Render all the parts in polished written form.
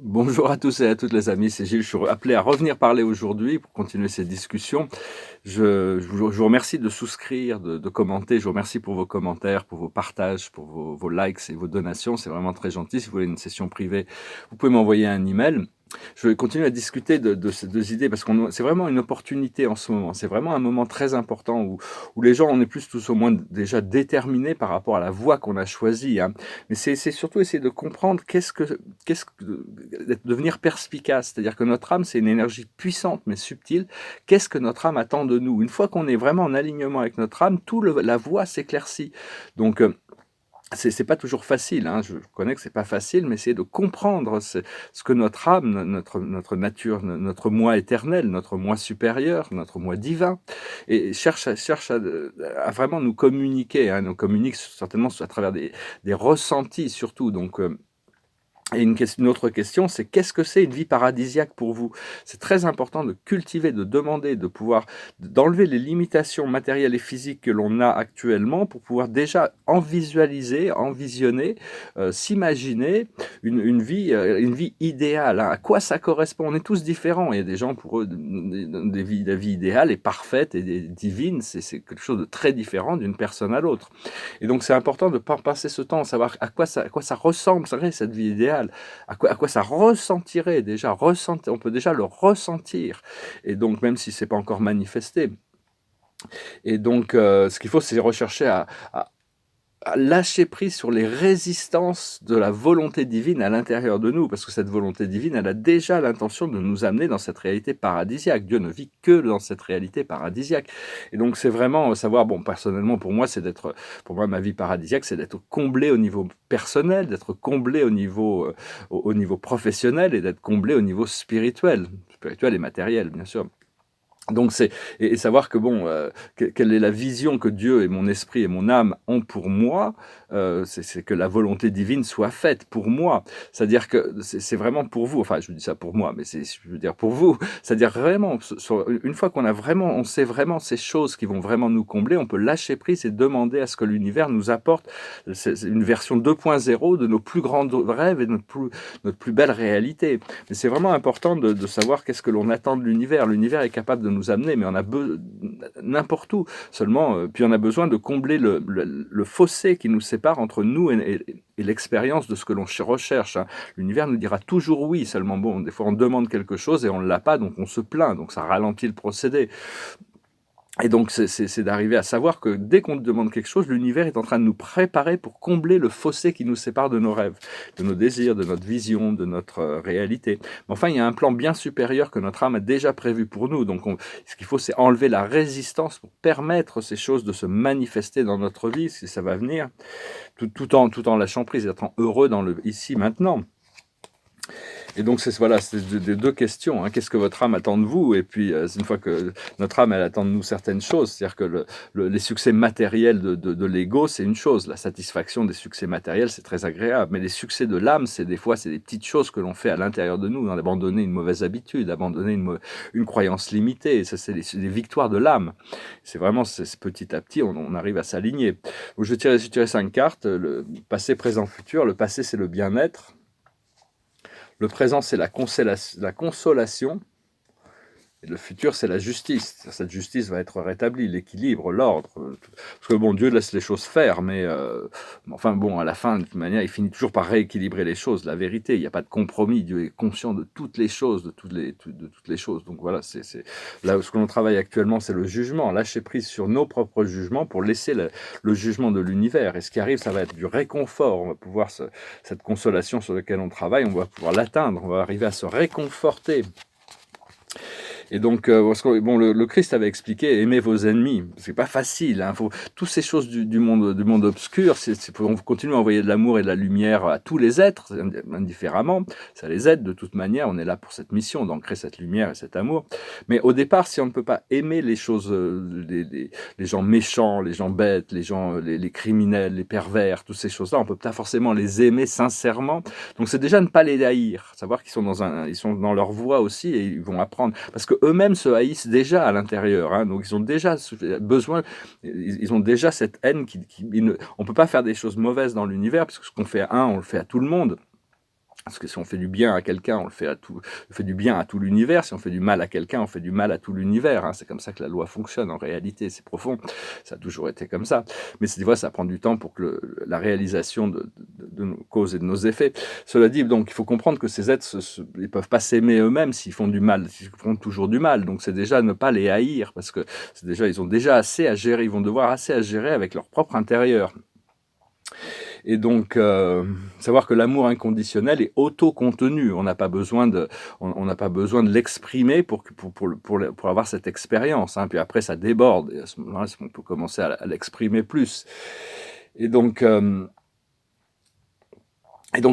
Bonjour à tous et à toutes les amis, c'est Gilles. Je suis appelé à revenir parler aujourd'hui pour continuer ces discussions. Je vous remercie de souscrire, de commenter. Je vous remercie pour vos commentaires, pour vos partages, pour vos likes et vos donations. C'est vraiment très gentil. Si vous voulez une session privée, vous pouvez m'envoyer un email. Je vais continuer à discuter de ces deux idées parce que c'est vraiment une opportunité en ce moment. C'est vraiment un moment très important où les gens, on est plus tous au moins déjà déterminés par rapport à la voie qu'on a choisie, hein. Mais c'est surtout essayer de comprendre devenir perspicace. C'est-à-dire que notre âme, c'est une énergie puissante mais subtile. Qu'est-ce que notre âme attend de nous? Une fois qu'on est vraiment en alignement avec notre âme, la voie s'éclaircit. Donc, c'est pas toujours facile, hein. Je connais que c'est pas facile, mais essayer de comprendre ce que notre âme, notre nature, notre moi éternel, notre moi supérieur, notre moi divin, et cherche à vraiment nous communiquer, hein. Nous communique certainement à travers des ressentis surtout. Donc, et une autre question, c'est qu'est-ce que c'est une vie paradisiaque pour vous? C'est très important de cultiver, de demander, d'enlever les limitations matérielles et physiques que l'on a actuellement pour pouvoir déjà en visualiser, en visionner, s'imaginer une vie idéale, hein. À quoi ça correspond? On est tous différents. Il y a des gens, pour eux, la vie idéale est parfaite et divine. C'est quelque chose de très différent d'une personne à l'autre. Et donc, c'est important de passer ce temps à savoir à quoi ça ressemble, cette vie idéale, à quoi ça ressentirait déjà. On peut déjà le ressentir. Et donc, même si c'est pas encore manifesté. Et donc, ce qu'il faut, c'est rechercher à lâcher prise sur les résistances de la volonté divine à l'intérieur de nous, parce que cette volonté divine, elle a déjà l'intention de nous amener dans cette réalité paradisiaque. Dieu ne vit que dans cette réalité paradisiaque. Et donc, c'est vraiment savoir, bon, personnellement, pour moi, ma vie paradisiaque, c'est d'être comblé au niveau personnel, d'être comblé au niveau professionnel et d'être comblé au niveau spirituel et matériel, bien sûr. Donc et savoir que bon, quelle est la vision que Dieu et mon esprit et mon âme ont pour moi, c'est que la volonté divine soit faite pour moi. C'est-à-dire que c'est vraiment pour vous, enfin je dis ça pour moi, mais je veux dire pour vous, c'est-à-dire vraiment, une fois on sait vraiment ces choses qui vont vraiment nous combler, on peut lâcher prise et demander à ce que l'univers nous apporte c'est une version 2.0 de nos plus grands rêves et de notre plus belle réalité. Mais c'est vraiment important de savoir qu'est-ce que l'on attend de l'univers. L'univers est capable de nous amener, mais n'importe où. Seulement, puis on a besoin de combler le fossé qui nous sépare entre nous et l'expérience de ce que l'on recherche, hein. L'univers nous dira toujours oui, seulement bon, des fois on demande quelque chose et on ne l'a pas, donc on se plaint, donc ça ralentit le procédé. Et donc, c'est d'arriver à savoir que dès qu'on demande quelque chose, l'univers est en train de nous préparer pour combler le fossé qui nous sépare de nos rêves, de nos désirs, de notre vision, de notre réalité. Mais enfin, il y a un plan bien supérieur que notre âme a déjà prévu pour nous. Donc, ce qu'il faut, c'est enlever la résistance pour permettre ces choses de se manifester dans notre vie, si ça va venir, tout en lâchant prise, étant heureux dans le ici, maintenant. Et donc, c'est des deux questions, hein. Qu'est-ce que votre âme attend de vous? Et puis, une fois que notre âme, elle attend de nous certaines choses, c'est-à-dire que les succès matériels de l'ego, c'est une chose. La satisfaction des succès matériels, c'est très agréable. Mais les succès de l'âme, des fois, c'est des petites choses que l'on fait à l'intérieur de nous, d'abandonner une mauvaise habitude, abandonner une croyance limitée. Ça, c'est les victoires de l'âme. C'est vraiment, petit à petit, on arrive à s'aligner. Donc, j'ai tiré 5 cartes. Le passé, présent, futur. Le passé, c'est le bien-être. Le présent, c'est la consolation. Et le futur, c'est la justice. Cette justice va être rétablie, l'équilibre, l'ordre. Parce que bon, Dieu laisse les choses faire, mais enfin bon, à la fin, de toute manière, il finit toujours par rééquilibrer les choses. La vérité, il n'y a pas de compromis. Dieu est conscient de toutes les choses, de toutes les choses. Donc voilà, là ce que l'on travaille actuellement, c'est le jugement. Lâcher prise sur nos propres jugements pour laisser le jugement de l'univers. Et ce qui arrive, ça va être du réconfort. On va pouvoir cette consolation sur laquelle on travaille, on va pouvoir l'atteindre. On va arriver à se réconforter. Et donc, bon, le Christ avait expliqué, aimez vos ennemis. C'est pas facile, hein. Toutes ces choses du monde obscur, on continue à envoyer de l'amour et de la lumière à tous les êtres, indifféremment. Ça les aide de toute manière. On est là pour cette mission, d'ancrer cette lumière et cet amour. Mais au départ, si on ne peut pas aimer les choses, les gens méchants, les gens bêtes, les criminels, les pervers, toutes ces choses-là, on peut pas forcément les aimer sincèrement. Donc, c'est déjà ne pas les haïr, savoir qu'ils sont ils sont dans leur voie aussi et ils vont apprendre. Parce que eux-mêmes se haïssent déjà à l'intérieur, hein. Donc ils ont déjà besoin, ils ont déjà cette haine on peut pas faire des choses mauvaises dans l'univers, parce que ce qu'on fait à un, on le fait à tout le monde. Parce que si on fait du bien à quelqu'un, on fait du bien à tout l'univers. Si on fait du mal à quelqu'un, on fait du mal à tout l'univers, hein. C'est comme ça que la loi fonctionne en réalité, c'est profond. Ça a toujours été comme ça. Mais des fois, ça prend du temps pour que la réalisation de nos causes et de nos effets. Cela dit, donc, il faut comprendre que ces êtres, ils ne peuvent pas s'aimer eux-mêmes s'ils font du mal, s'ils font toujours du mal. Donc c'est déjà ne pas les haïr, parce que ils ont déjà assez à gérer, ils vont devoir assez à gérer avec leur propre intérieur. Et donc, savoir que l'amour inconditionnel est auto-contenu. On n'a pas besoin de l'exprimer pour avoir cette expérience, hein. Puis après, ça déborde. Et à ce moment-là, on peut commencer à l'exprimer plus. Et donc,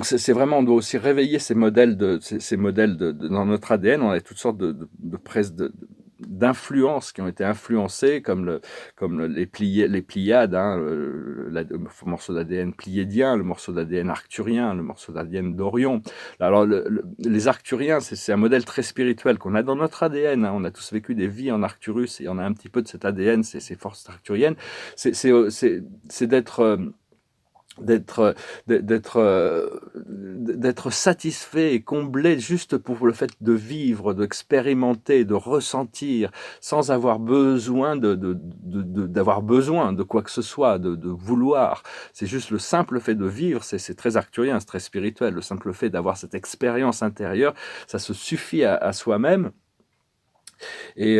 c'est vraiment, on doit aussi réveiller ces modèles dans notre ADN. On a toutes sortes d'influences qui ont été influencées, comme les Pléiades, hein, le morceau d'ADN pléiadien, le morceau d'ADN arcturien, le morceau d'ADN d'Orion. Alors, les Arcturiens, c'est un modèle très spirituel qu'on a dans notre ADN, hein. On a tous vécu des vies en Arcturus et on a un petit peu de cet ADN, ces forces arcturiennes. C'est d'être satisfait et comblé juste pour le fait de vivre, d'expérimenter, de ressentir, sans avoir besoin d'avoir besoin de quoi que ce soit, de vouloir. C'est juste le simple fait de vivre, c'est très arcturien, c'est très spirituel. Le simple fait d'avoir cette expérience intérieure, ça se suffit à soi-même. Et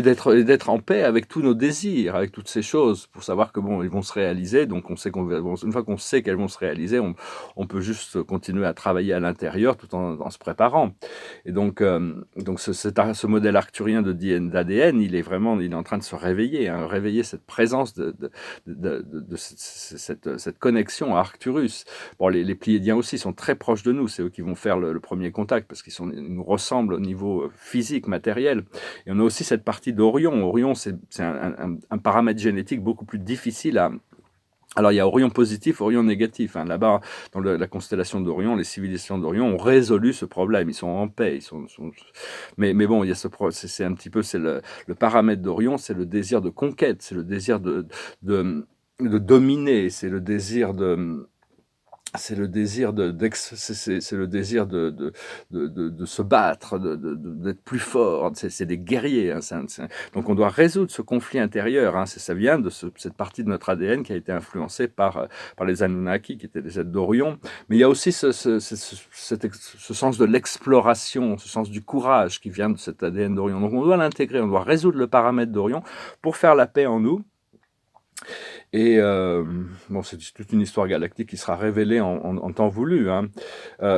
d'être en paix avec tous nos désirs, avec toutes ces choses, pour savoir que bon, ils vont se réaliser. Donc on sait une fois qu'on sait qu'elles vont se réaliser, on peut juste continuer à travailler à l'intérieur tout en se préparant. Et donc ce modèle arcturien d'ADN, il est en train de se réveiller, hein, réveiller cette présence cette connexion à Arcturus. Bon, les Pléiadiens aussi sont très proches de nous, c'est eux qui vont faire le premier contact, parce qu'ils nous ressemblent au niveau physique, matériel. Et on a aussi cette partie d'Orion. Orion, c'est un paramètre génétique beaucoup plus difficile à... Alors, il y a Orion positif, Orion négatif, hein. Là-bas, dans la constellation d'Orion, les civilisations d'Orion ont résolu ce problème. Ils sont en paix. Mais bon, il y a c'est un petit peu... C'est le paramètre d'Orion, c'est le désir de conquête, c'est le désir de dominer, c'est le désir c'est le désir c'est le désir de se battre, d'être plus fort. C'est des guerriers, hein. Donc on doit résoudre ce conflit intérieur, hein. Ça vient de cette partie de notre ADN qui a été influencée par les Anunnaki, qui étaient des êtres d'Orion. Mais il y a aussi ce sens de l'exploration, ce sens du courage qui vient de cet ADN d'Orion. Donc on doit l'intégrer, on doit résoudre le paramètre d'Orion pour faire la paix en nous. Et bon, c'est toute une histoire galactique qui sera révélée en temps voulu, hein.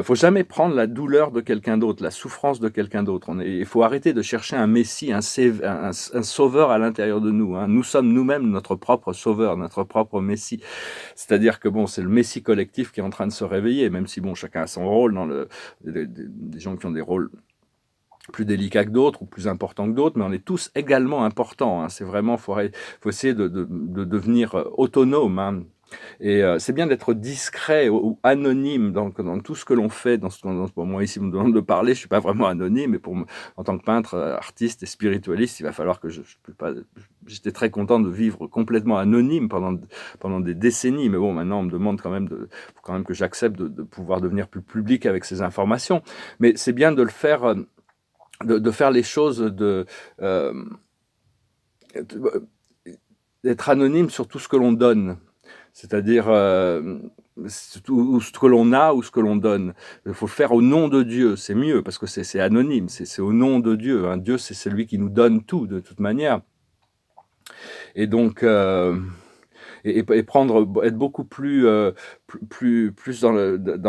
Faut jamais prendre la douleur de quelqu'un d'autre, la souffrance de quelqu'un d'autre. Il faut arrêter de chercher un messie, un sauveur à l'intérieur de nous, hein. Nous sommes nous-mêmes notre propre sauveur, notre propre messie. C'est-à-dire que bon, c'est le messie collectif qui est en train de se réveiller, même si bon, chacun a son rôle des gens qui ont des rôles plus délicats que d'autres ou plus importants que d'autres, mais on est tous également importants, hein. C'est vraiment, faut essayer de devenir autonome, hein. Et c'est bien d'être discret ou anonyme dans tout ce que l'on fait. Pour moi, ici, on me demande de parler, je ne suis pas vraiment anonyme, mais en tant que peintre, artiste et spiritualiste, il va falloir que je peux pas... J'étais très content de vivre complètement anonyme pendant des décennies, mais bon, maintenant, on me demande quand même faut quand même que j'accepte de pouvoir devenir plus public avec ces informations. Mais c'est bien de le faire... de faire les choses, d'être anonyme sur tout ce que l'on donne, c'est-à-dire ou ce que l'on a ou ce que l'on donne. Il faut le faire au nom de Dieu, c'est mieux parce que c'est anonyme, c'est au nom de Dieu, hein. Dieu, c'est celui qui nous donne tout de toute manière. Et donc être beaucoup plus dans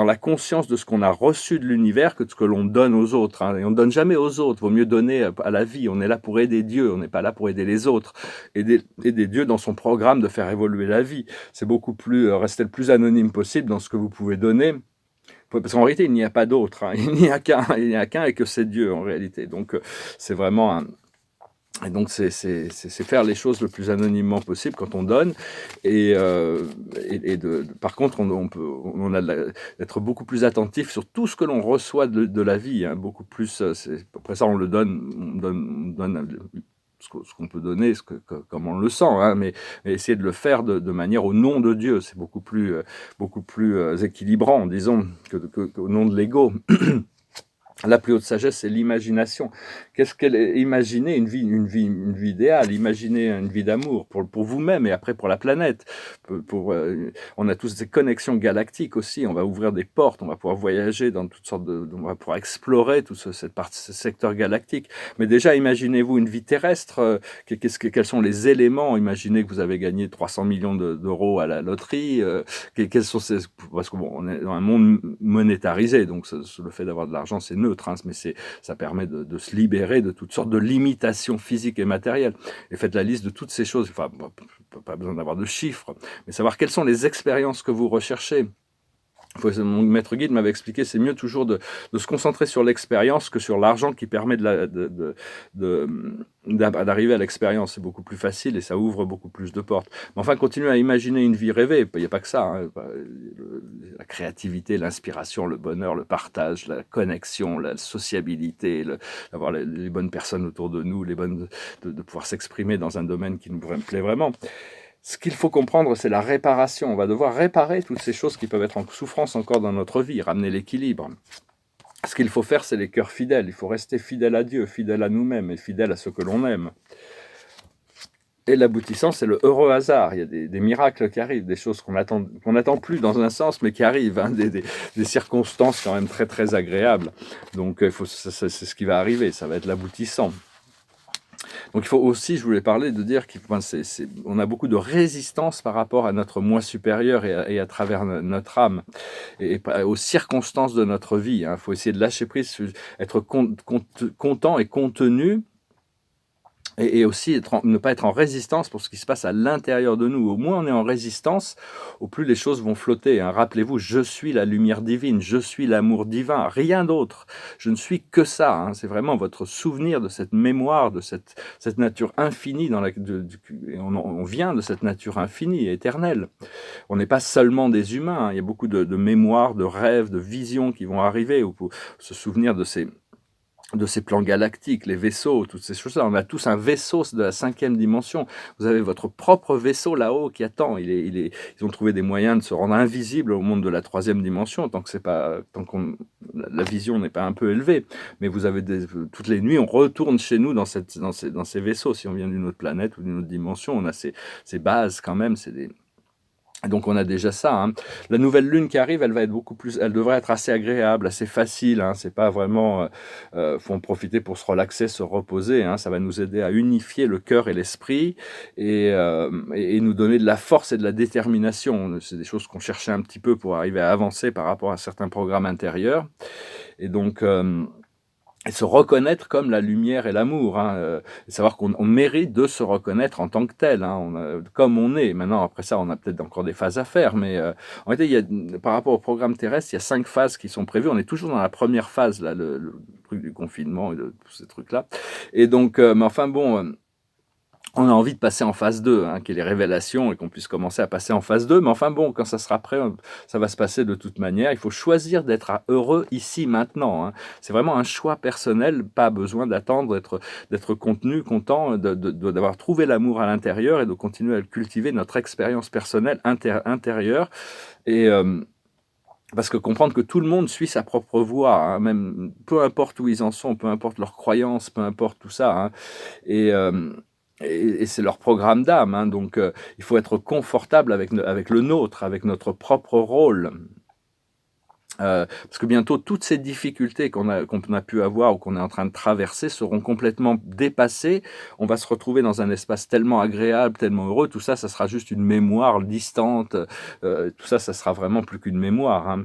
la conscience de ce qu'on a reçu de l'univers que de ce que l'on donne aux autres, hein. Et on ne donne jamais aux autres, vaut mieux donner à la vie. On est là pour aider Dieu, on n'est pas là pour aider les autres. Aider Dieu dans son programme de faire évoluer la vie. C'est beaucoup plus, rester le plus anonyme possible dans ce que vous pouvez donner. Parce qu'en réalité, il n'y a pas d'autre, hein. Il n'y a qu'un et que c'est Dieu en réalité. Donc c'est vraiment Et donc, c'est faire les choses le plus anonymement possible quand on donne. Par contre, on a d'être beaucoup plus attentif sur tout ce que l'on reçoit de la vie, hein, beaucoup plus. Après ça, on donne ce qu'on peut donner, comme on le sent, hein, mais essayer de le faire de manière au nom de Dieu. C'est beaucoup plus équilibrant, disons, qu'au nom de l'ego. La plus haute sagesse, c'est l'imagination. Qu'est-ce qu'elle est? Imaginer une vie idéale, imaginer une vie d'amour pour vous-même et après pour la planète. On a tous ces connexions galactiques aussi. On va ouvrir des portes, on va pouvoir voyager dans toutes sortes on va pouvoir explorer tout ce secteur galactique. Mais déjà, imaginez-vous une vie terrestre. Quels sont les éléments? Imaginez que vous avez gagné 300 millions d'euros à la loterie. Quels sont parce que bon, on est dans un monde monétarisé, donc le fait d'avoir de l'argent, c'est neutre. Mais ça permet de se libérer de toutes sortes de limitations physiques et matérielles. Et faites la liste de toutes ces choses. Enfin, pas besoin d'avoir de chiffres, mais savoir quelles sont les expériences que vous recherchez. Mon maître guide m'avait expliqué, c'est mieux toujours de se concentrer sur l'expérience que sur l'argent qui permet d'arriver à l'expérience. C'est beaucoup plus facile et ça ouvre beaucoup plus de portes. Mais enfin, continuez à imaginer une vie rêvée. Il n'y a pas que ça. Hein. La créativité, l'inspiration, le bonheur, le partage, la connexion, la sociabilité, d'avoir les bonnes personnes autour de nous, de pouvoir s'exprimer dans un domaine qui nous plaît vraiment. Ce qu'il faut comprendre, c'est la réparation. On va devoir réparer toutes ces choses qui peuvent être en souffrance encore dans notre vie, ramener l'équilibre. Ce qu'il faut faire, c'est les cœurs fidèles. Il faut rester fidèle à Dieu, fidèle à nous-mêmes et fidèle à ce que l'on aime. Et l'aboutissant, c'est le heureux hasard. Il y a des miracles qui arrivent, des choses qu'on n'attend plus dans un sens, mais qui arrivent, hein, des circonstances quand même très très agréables. Donc c'est ce qui va arriver, ça va être l'aboutissant. Donc il faut aussi, je voulais parler de dire qu'on a beaucoup de résistance par rapport à notre moi supérieur et à travers notre âme et aux circonstances de notre vie. Il faut essayer de lâcher prise, être content et contenu. Et aussi ne pas être en résistance pour ce qui se passe à l'intérieur de nous. Au moins on est en résistance, au plus les choses vont flotter. Rappelez-vous, je suis la lumière divine, je suis l'amour divin, rien d'autre. Je ne suis que ça. C'est vraiment votre souvenir de cette mémoire, de cette nature infinie. On vient de cette nature infinie et éternelle. On n'est pas seulement des humains. Il y a beaucoup de mémoires, de rêves, de visions qui vont arriver, ou pour se souvenir de ces plans galactiques, les vaisseaux, toutes ces choses-là. On a tous un vaisseau de la 5e dimension. Vous avez votre propre vaisseau là-haut qui attend. Ils ont trouvé des moyens de se rendre invisible au monde de la 3e dimension, tant que la vision n'est pas un peu élevée. Mais vous avez toutes les nuits, on retourne chez nous dans ces vaisseaux. Si on vient d'une autre planète ou d'une autre dimension, on a ces bases quand même. Donc on a déjà ça. La nouvelle lune qui arrive, elle devrait être assez agréable, assez facile. C'est pas vraiment, faut en profiter pour se relaxer, se reposer. Ça va nous aider à unifier le cœur et l'esprit et nous donner de la force et de la détermination. C'est des choses qu'on cherchait un petit peu pour arriver à avancer par rapport à certains programmes intérieurs. Et donc et se reconnaître comme la lumière et l'amour, savoir qu'on mérite de se reconnaître en tant que tel, comme on est. Maintenant, après ça, on a peut-être encore des phases à faire, mais en réalité, par rapport au programme terrestre, il y a 5 phases qui sont prévues. On est toujours dans la première phase, là, le truc du confinement et de tous ces trucs-là. Et donc, mais enfin bon... on a envie de passer en phase 2, qu'il y ait les révélations et qu'on puisse commencer à passer en phase 2. Mais enfin bon, quand ça sera prêt, ça va se passer de toute manière. Il faut choisir d'être heureux ici, maintenant. C'est vraiment un choix personnel, pas besoin d'attendre, d'être contenu, content, d'avoir trouvé l'amour à l'intérieur et de continuer à cultiver notre expérience personnelle intérieure. Et... parce que comprendre que tout le monde suit sa propre voie, même peu importe où ils en sont, peu importe leurs croyances, peu importe tout ça. Et c'est leur programme d'âme, donc il faut être confortable avec le nôtre, avec notre propre rôle. Parce que bientôt, toutes ces difficultés qu'on a pu avoir ou qu'on est en train de traverser seront complètement dépassées. On va se retrouver dans un espace tellement agréable, tellement heureux. Tout ça, ça sera juste une mémoire distante. Tout ça, ça sera vraiment plus qu'une mémoire.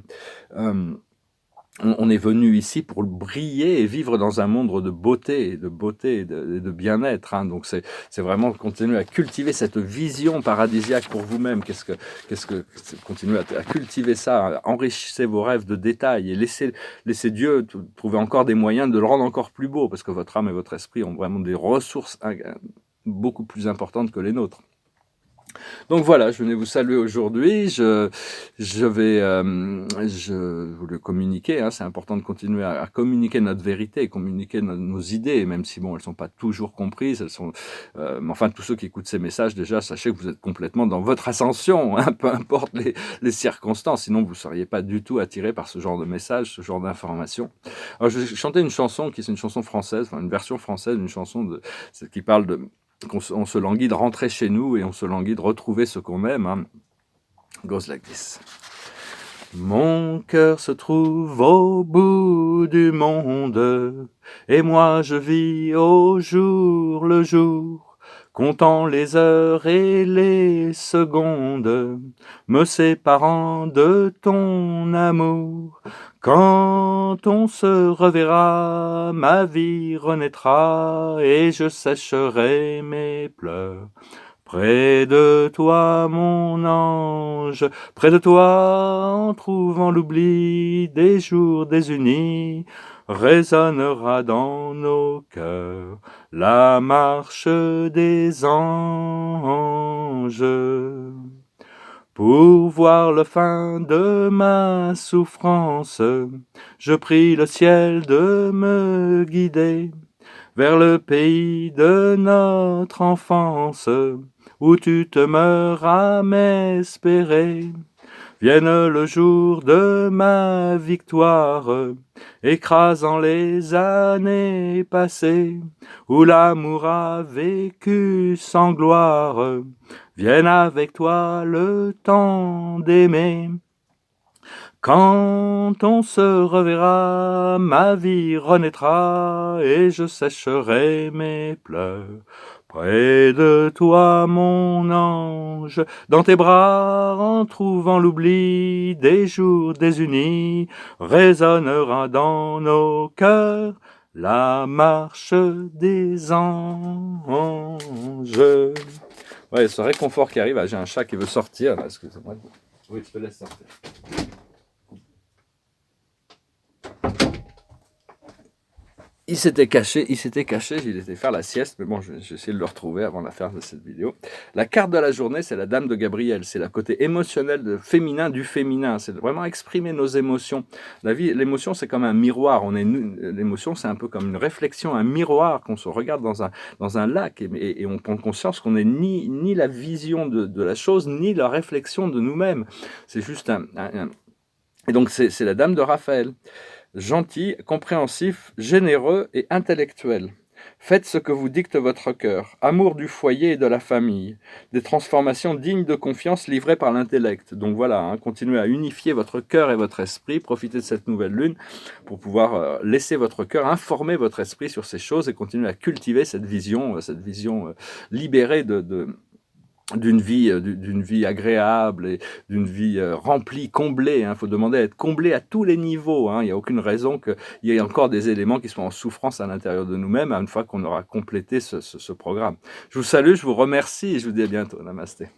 On est venu ici pour briller et vivre dans un monde de beauté et de bien-être. Donc c'est vraiment continuer à cultiver cette vision paradisiaque pour vous-même. Continuer à cultiver ça, enrichissez vos rêves de détails et laissez Dieu trouver encore des moyens de le rendre encore plus beau, parce que votre âme et votre esprit ont vraiment des ressources beaucoup plus importantes que les nôtres. Donc voilà, je venais vous saluer aujourd'hui. Je voulais communiquer, hein, c'est important de continuer à communiquer notre vérité, communiquer nos idées, même si bon, elles sont pas toujours comprises. Elles sont, mais enfin, tous ceux qui écoutent ces messages, déjà, sachez que vous êtes complètement dans votre ascension, hein, peu importe les circonstances. Sinon, vous seriez pas du tout attiré par ce genre de messages, ce genre d'informations. Alors, je vais chanter une chanson qui est une chanson française, enfin, une version française, une chanson qui parle de on se languit de rentrer chez nous et on se languit de retrouver ce qu'on aime. Hein. Goes like this. Mon cœur se trouve au bout du monde, et moi je vis au jour le jour, comptant les heures et les secondes, me séparant de ton amour. Quand on se reverra, ma vie renaîtra, et je sécherai mes pleurs. Près de toi, mon ange, près de toi, en trouvant l'oubli des jours désunis, résonnera dans nos cœurs la marche des anges. Pour voir la fin de ma souffrance, je prie le ciel de me guider vers le pays de notre enfance, où tu te meurs à m'espérer. Vienne le jour de ma victoire, écrasant les années passées, où l'amour a vécu sans gloire. Vienne avec toi le temps d'aimer. Quand on se reverra, ma vie renaîtra, et je sécherai mes pleurs. Près de toi, mon ange, dans tes bras, en trouvant l'oubli des jours désunis, résonnera dans nos cœurs la marche des anges. Ouais, ce réconfort qui arrive. Ah, j'ai un chat qui veut sortir, là, excusez-moi. Oui, je te laisse sortir. Il s'était caché, il était faire la sieste, mais bon, j'ai essayé de le retrouver avant la fin de cette vidéo. La carte de la journée, c'est la Dame de Gabriel, c'est le côté émotionnel, féminin du féminin, c'est vraiment exprimer nos émotions. La vie, l'émotion, c'est comme un miroir, l'émotion, c'est un peu comme une réflexion, un miroir qu'on se regarde dans un lac, et on prend conscience qu'on n'est ni la vision de la chose, ni la réflexion de nous-mêmes. C'est juste Et donc, c'est la Dame de Raphaël. Gentil, compréhensif, généreux et intellectuel. Faites ce que vous dicte votre cœur. Amour du foyer et de la famille. Des transformations dignes de confiance livrées par l'intellect. Donc voilà, hein, continuez à unifier votre cœur et votre esprit. Profitez de cette nouvelle lune pour pouvoir laisser votre cœur informer votre esprit sur ces choses et continuer à cultiver cette vision libérée d'une vie agréable et d'une vie remplie, comblée. Il faut demander à être comblé à tous les niveaux. Il n'y a aucune raison qu'il y ait encore des éléments qui soient en souffrance à l'intérieur de nous-mêmes une fois qu'on aura complété ce programme. Je vous salue, je vous remercie et je vous dis à bientôt. Namasté.